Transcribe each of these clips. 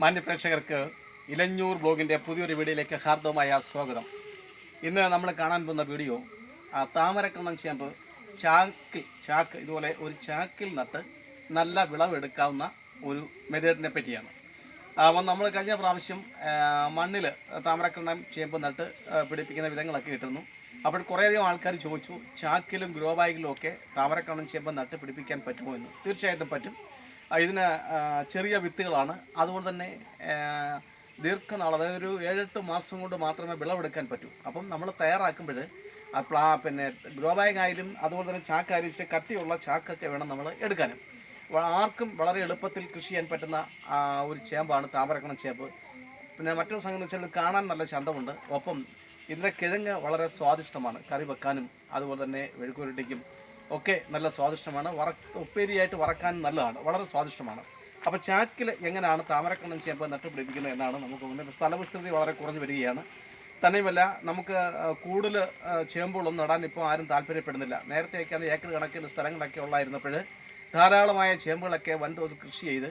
മാന്യപ്രേക്ഷകർക്ക് ഇലഞ്ഞൂർ ബ്ലോഗിൻ്റെ പുതിയൊരു വീഡിയോയിലേക്ക് ഹാർദവമായ സ്വാഗതം. ഇന്ന് നമ്മൾ കാണാൻ പോകുന്ന വീഡിയോ താമരക്കണ്ണൻ ചേമ്പ് ചാക്ക് ഇതുപോലെ ഒരു ചാക്കിൽ നട്ട് നല്ല വിളവെടുക്കാവുന്ന ഒരു മെത്തേഡിനെ പറ്റിയാണ്. അപ്പം നമ്മൾ കഴിഞ്ഞ പ്രാവശ്യം മണ്ണിൽ താമരക്കണ്ണൻ ചേമ്പ് നട്ട് പിടിപ്പിക്കുന്ന വിധങ്ങളൊക്കെ ഇട്ടിരുന്നു. അപ്പോൾ കുറേയധികം ആൾക്കാർ ചോദിച്ചു, ചാക്കിലും ഗ്രോ ബാഗിലും ഒക്കെ താമരക്കണ്ണൻ ചേമ്പ് നട്ട് പിടിപ്പിക്കാൻ പറ്റുമോ എന്ന്. തീർച്ചയായിട്ടും പറ്റും. ഇതിന് ചെറിയ വിത്തുകളാണ്, അതുകൊണ്ട് തന്നെ ദീർഘനാൾ, അതായത് ഒരു 7-8 മാസം കൊണ്ട് മാത്രമേ വിളവെടുക്കാൻ പറ്റൂ. അപ്പം നമ്മൾ തയ്യാറാക്കുമ്പോൾ പിന്നെ ഗ്രോ ബാഗ് ആയാലും അതുപോലെ തന്നെ ചാക്കായാലും ഇച്ചിരി കട്ടിയുള്ള ചാക്കൊക്കെ വേണം നമ്മൾ എടുക്കാനും. ആർക്കും വളരെ എളുപ്പത്തിൽ കൃഷി ചെയ്യാൻ പറ്റുന്ന ഒരു ചേമ്പാണ് താമരക്കണ്ണൻ ചേമ്പ്. പിന്നെ മറ്റൊരു സംഗതി എന്ന് വെച്ചാൽ കാണാൻ നല്ല ചന്തമുണ്ട്. ഒപ്പം ഇതിൻ്റെ കിഴങ്ങ് വളരെ സ്വാദിഷ്ടമാണ്, കറി വെക്കാനും അതുപോലെ തന്നെ വെഴുക്കുരുട്ടിക്കും ഒക്കെ നല്ല സ്വാദിഷ്ടമാണ്. ഉപ്പേരിയായിട്ട് വറക്കാനും നല്ലതാണ്, വളരെ സ്വാദിഷ്ടമാണ്. അപ്പോൾ ചാക്കിൽ എങ്ങനെയാണ് താമരക്കണ്ണൻ ചേമ്പ് നട്ടുപിടിപ്പിക്കുന്നത് എന്നാണ് നമുക്ക് തോന്നുന്നത്. സ്ഥലവിസ്തൃതി വളരെ കുറഞ്ഞു വരികയാണ്. തന്നെയുമല്ല, നമുക്ക് കൂടുതൽ ചേമ്പുകളൊന്നും നടാൻ ഇപ്പോൾ ആരും താല്പര്യപ്പെടുന്നില്ല. നേരത്തെയൊക്കെ അത് ഏക്കർ കണക്കിന് സ്ഥലങ്ങളൊക്കെ ഉള്ളായിരുന്നപ്പോൾ ധാരാളമായ ചേമ്പുകളൊക്കെ വൻതോതിൽ കൃഷി ചെയ്ത്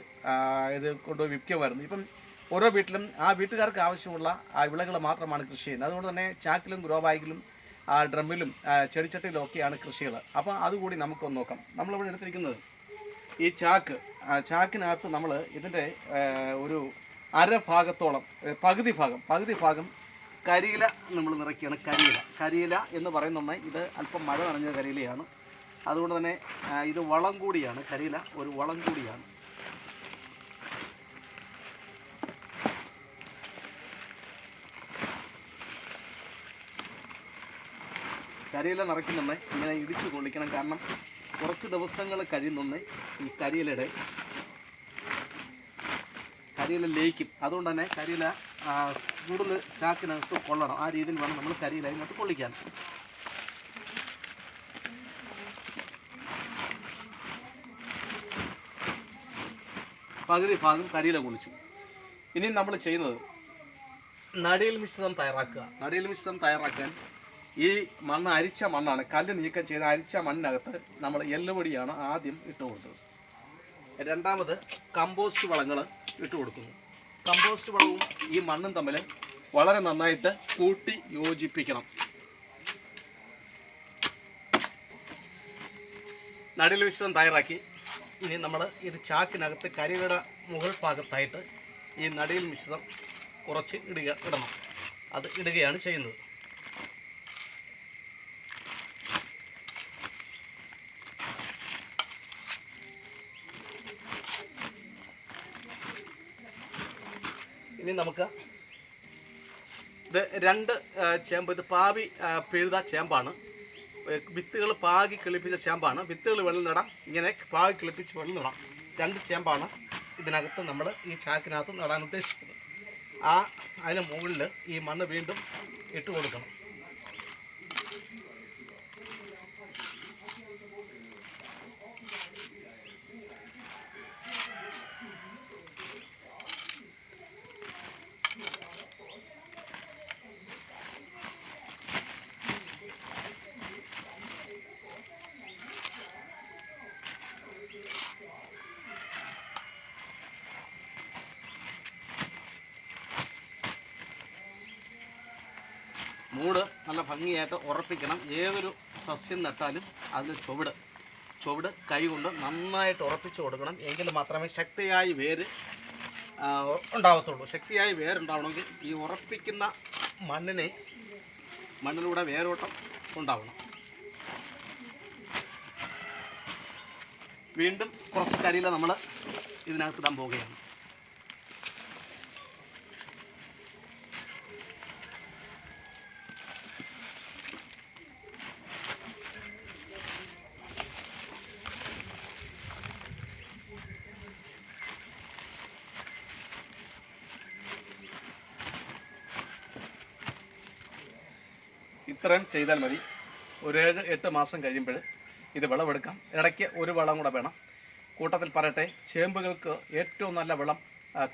ഇത് കൊണ്ടുപോയി വിൽക്കുമായിരുന്നു. ഇപ്പം ഓരോ വീട്ടിലും ആ വീട്ടുകാർക്ക് ആവശ്യമുള്ള വിളകൾ മാത്രമാണ് കൃഷി ചെയ്യുന്നത്. അതുകൊണ്ട് തന്നെ ചാക്കിലും ഗ്രോ ബാഗിലും ഡ്രമ്മിലും ചെടിച്ചട്ടിയിലും ഒക്കെയാണ് കൃഷികൾ. അപ്പോൾ അതുകൂടി നമുക്കൊന്ന് നോക്കാം. നമ്മളിവിടെ എടുത്തിരിക്കുന്നത് ഈ ചാക്കിനകത്ത് നമ്മൾ ഇതിൻ്റെ ഒരു അരഭാഗത്തോളം പകുതി ഭാഗം കരിയില നമ്മൾ നിറയ്ക്കുകയാണ്. കരിയില എന്ന് പറയുന്ന ഇത് അല്പം മഴ നനഞ്ഞ കരിയിലയാണ്. അതുകൊണ്ട് തന്നെ ഇത് വളം കൂടിയാണ്. കരിയില ഒരു വളം കൂടിയാണ്. കരിയില നിറയ്ക്കുന്നുണ്ട് ഇങ്ങനെ ഇടിച്ചു കൊള്ളിക്കണം. കാരണം കുറച്ച് ദിവസങ്ങൾ കഴിയുന്നുണ്ട് ഈ കരിയില ലയിക്കും. അതുകൊണ്ട് തന്നെ കരിയില കൂടുതൽ ചാക്കിനകത്ത് കൊള്ളണം. ആ രീതിയിൽ വേണം നമ്മൾ കരിയില ഇതിനകത്ത് കൊള്ളിക്കാൻ. പകുതി ഭാഗം കരിയില കൊള്ളിച്ചു. ഇനി നമ്മൾ ചെയ്യുന്നത് നടിയിൽ മിശ്രിതം തയ്യാറാക്കാൻ ഈ മണ്ണ് അരിച്ച മണ്ണാണ്, കല്ല് നീക്കം ചെയ്ത അരിച്ച മണ്ണിനകത്ത് നമ്മൾ എല്ലുപൊടിയാണ് ആദ്യം ഇട്ട് കൊടുത്തത്. രണ്ടാമത് കമ്പോസ്റ്റ് വളങ്ങൾ ഇട്ട് കൊടുക്കുന്നു. കമ്പോസ്റ്റ് വളവും ഈ മണ്ണും തമ്മിൽ വളരെ നന്നായിട്ട് കൂട്ടി യോജിപ്പിക്കണം. നടിയിൽ മിശ്രിതം തയ്യാറാക്കി ഇനി നമ്മൾ ഇത് ചാക്കിനകത്ത് കരിയുടെ മുകൾ ഭാഗത്തായിട്ട് ഈ നടിയിൽ മിശ്രിതം കുറച്ച് ഇടണം. അത് ഇടുകയാണ് ചെയ്യുന്നത്. ഇനി നമുക്ക് ഇത് 2 ചേമ്പ്, ഇത് പാവി പിഴുത ചേമ്പാണ്. വിത്തുകൾ പാകി കിളിപ്പിച്ച ചേമ്പാണ്. വിത്തുകൾ വെള്ളം നടാം, ഇങ്ങനെ പാകി കിളിപ്പിച്ച് വെള്ളം നടാം. 2 ചേമ്പാണ് ഇതിനകത്ത് നമ്മൾ ഈ ചാക്കിനകത്ത് നടാൻ ഉദ്ദേശിക്കുന്നത്. അതിന് മുകളിൽ ഈ മണ്ണ് വീണ്ടും ഇട്ട് കൊടുക്കണം. മൂട് നല്ല ഭംഗിയായിട്ട് ഉറപ്പിക്കണം. ഏതൊരു സസ്യം നട്ടാലും അതിൽ ചുവട് കൈ കൊണ്ട് നന്നായിട്ട് ഉറപ്പിച്ച് കൊടുക്കണം. എങ്കിൽ മാത്രമേ ശക്തിയായി വേര് ഉണ്ടാകത്തുള്ളൂ. ശക്തിയായി വേരുണ്ടാവണമെങ്കിൽ ഈ ഉറപ്പിക്കുന്ന മണ്ണിലൂടെ വേരോട്ടം ഉണ്ടാവണം. വീണ്ടും കുറച്ച് കരിയില നമ്മൾ ഇതിനകത്ത് ഇടാൻ പോവുകയാണ്. ഇത്രയും ചെയ്താൽ മതി. ഒരു 7-8 മാസം കഴിയുമ്പോൾ ഇത് വിളവെടുക്കാം. ഇടയ്ക്ക് ഒരു വളം കൂടെ വേണം. കൂട്ടത്തിൽ പറയട്ടെ, ചേമ്പുകൾക്ക് ഏറ്റവും നല്ല വളം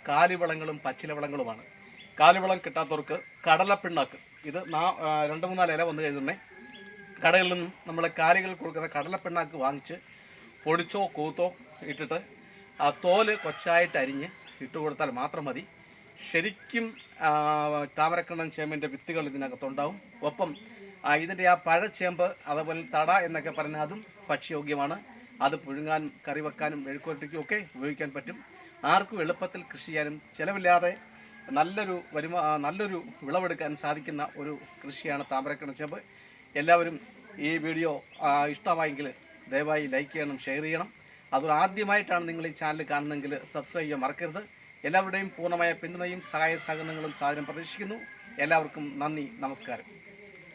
കാലിവളങ്ങളും പച്ചിലവളങ്ങളുമാണ്. കാലിവളം കിട്ടാത്തവർക്ക് കടലപ്പിണ്ണാക്ക്, ഇത് 2-3 ഇല വന്നു കഴിഞ്ഞിട്ടുണ്ടെങ്കിൽ കടകളിൽ നിന്നും നമ്മൾ കാലികൾ കൊടുക്കുന്ന കടലപ്പിണ്ണാക്ക് വാങ്ങിച്ച് പൊടിച്ചോ കൂത്തോ ഇട്ടിട്ട് ആ തോല് കൊച്ചായിട്ട് അരിഞ്ഞ് ഇട്ടുകൊടുത്താൽ മാത്രം മതി. ശരിക്കും താമരക്കണ്ണൻ ചേമ്പിൻ്റെ വിത്തുകൾ ഇതിനകത്തുണ്ടാവും. ഒപ്പം ഇതിൻ്റെ ആ പഴച്ചേമ്പ് അതുപോലെ തട എന്നൊക്കെ പറഞ്ഞാൽ അതും ഭക്ഷ്യയോഗ്യമാണ്. അത് പുഴുങ്ങാനും കറി വെക്കാനും മെഴുക്കുവരട്ടിക്കും ഒക്കെ ഉപയോഗിക്കാൻ പറ്റും. ആർക്കും എളുപ്പത്തിൽ കൃഷി ചെയ്യാനും ചിലവില്ലാതെ നല്ലൊരു വിളവെടുക്കാൻ സാധിക്കുന്ന ഒരു കൃഷിയാണ് താമരക്കണ്ണൻ ചേമ്പ്. എല്ലാവരും ഈ വീഡിയോ ഇഷ്ടമായെങ്കിൽ ദയവായി ലൈക്ക് ചെയ്യണം, ഷെയർ ചെയ്യണം. അതുപോലെ ആദ്യമായിട്ടാണ് നിങ്ങൾ ഈ ചാനൽ കാണുന്നതെങ്കിൽ സബ്സ്ക്രൈബ് ചെയ്യാൻ മറക്കരുത്. എല്ലാവരുടെയും പൂർണ്ണമായ പിന്തുണയും സഹായ സഹകരണങ്ങളും സാധനം പ്രതീക്ഷിക്കുന്നു. എല്ലാവർക്കും നന്ദി, നമസ്കാരം.